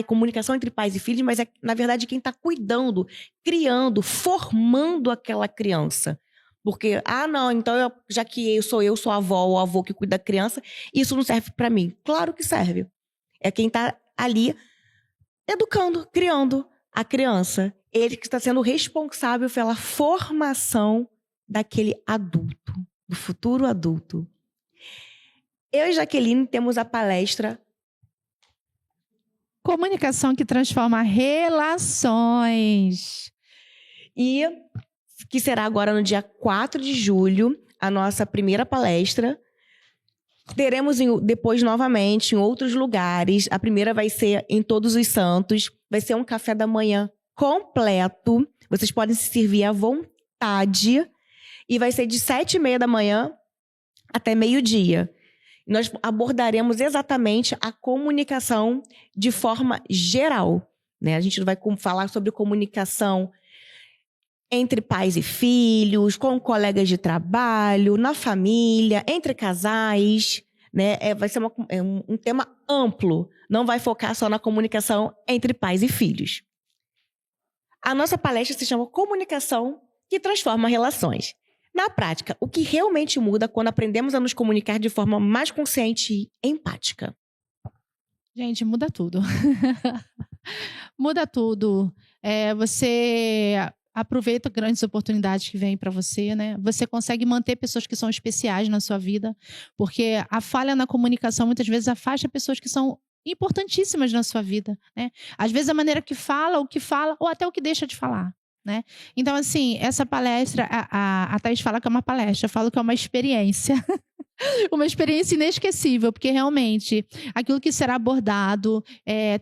comunicação entre pais e filhos, mas é, na verdade, quem está cuidando, criando, formando aquela criança. Porque, não, então já que eu sou a avó ou avô que cuida da criança, isso não serve para mim. Claro que serve. É quem está ali educando, criando a criança. Ele que está sendo responsável pela formação daquele adulto, do futuro adulto. Eu e Jaqueline temos a palestra Comunicação que transforma relações. E que será agora no dia 4 de julho, a nossa primeira palestra. Teremos depois novamente em outros lugares. A primeira vai ser em Todos os Santos. Vai ser um café da manhã completo. Vocês podem se servir à vontade. E vai ser de 7h30 da manhã até meio-dia. Nós abordaremos exatamente a comunicação de forma geral, né? A gente vai falar sobre comunicação entre pais e filhos, com colegas de trabalho, na família, entre casais, né? Vai ser um tema amplo, não vai focar só na comunicação entre pais e filhos. A nossa palestra se chama Comunicação que Transforma Relações. Na prática, o que realmente muda quando aprendemos a nos comunicar de forma mais consciente e empática? Gente, muda tudo. Muda tudo. Você aproveita grandes oportunidades que vêm para você, né? Você consegue manter pessoas que são especiais na sua vida, porque a falha na comunicação muitas vezes afasta pessoas que são importantíssimas na sua vida, né? Às vezes a maneira que fala, o que fala, ou até o que deixa de falar, né? Então, assim, essa palestra, a Thaís fala que é uma palestra, eu falo que é uma experiência. Uma experiência inesquecível, porque realmente aquilo que será abordado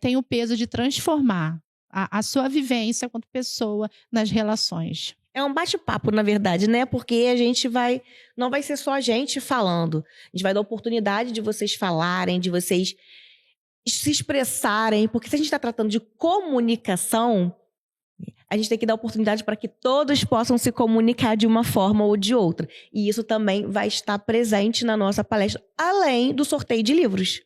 tem o peso de transformar a sua vivência quanto pessoa nas relações. É um bate-papo, na verdade, né? Porque a gente não vai ser só a gente falando. A gente vai dar oportunidade de vocês falarem, de vocês se expressarem. Porque se a gente está tratando de comunicação, a gente tem que dar oportunidade para que todos possam se comunicar de uma forma ou de outra. E isso também vai estar presente na nossa palestra, além do sorteio de livros.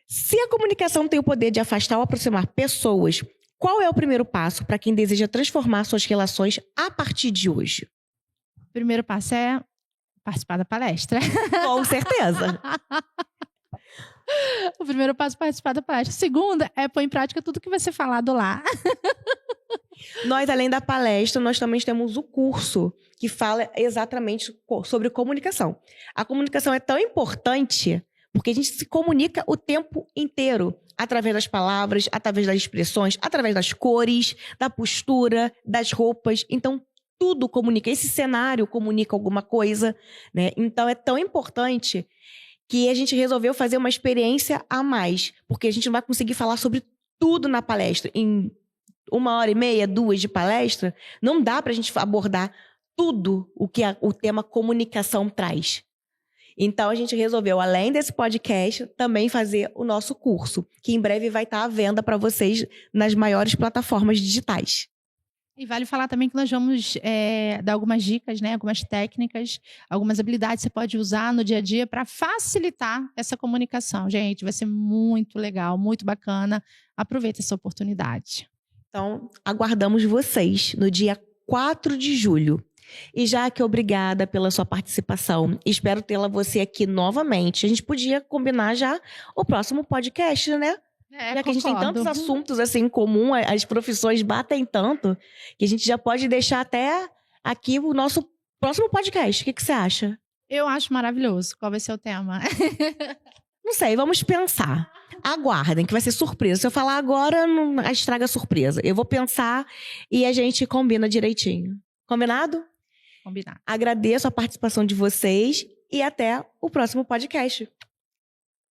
Se a comunicação tem o poder de afastar ou aproximar pessoas, qual é o primeiro passo para quem deseja transformar suas relações a partir de hoje? O primeiro passo é participar da palestra. Com certeza. O primeiro passo é participar da palestra. O segundo é pôr em prática tudo que vai ser falado lá. Nós, além da palestra, nós também temos o curso que fala exatamente sobre comunicação. A comunicação é tão importante porque a gente se comunica o tempo inteiro, através das palavras, através das expressões, através das cores, da postura, das roupas. Então, tudo comunica. Esse cenário comunica alguma coisa, né? Então, é tão importante que a gente resolveu fazer uma experiência a mais, porque a gente não vai conseguir falar sobre tudo na palestra. Em 1h30, 2 de palestra, não dá para a gente abordar tudo o que o tema comunicação traz. Então, a gente resolveu, além desse podcast, também fazer o nosso curso, que em breve vai estar à venda para vocês nas maiores plataformas digitais. E vale falar também que nós vamos dar algumas dicas, né? Algumas técnicas, algumas habilidades que você pode usar no dia a dia para facilitar essa comunicação. Gente, vai ser muito legal, muito bacana. Aproveita essa oportunidade. Então, aguardamos vocês no dia 4 de julho. E Jaque, obrigada pela sua participação. Espero tê-la você aqui novamente. A gente podia combinar já o próximo podcast, né? Já que a gente tem tantos assuntos assim em comum, as profissões batem tanto, que a gente já pode deixar até aqui o nosso próximo podcast. O que você acha? Eu acho maravilhoso. Qual vai ser o tema? Não sei, vamos pensar. Aguardem, que vai ser surpresa. Se eu falar agora, não estraga a surpresa. Eu vou pensar e a gente combina direitinho. Combinado? Combinado. Agradeço a participação de vocês e até o próximo podcast.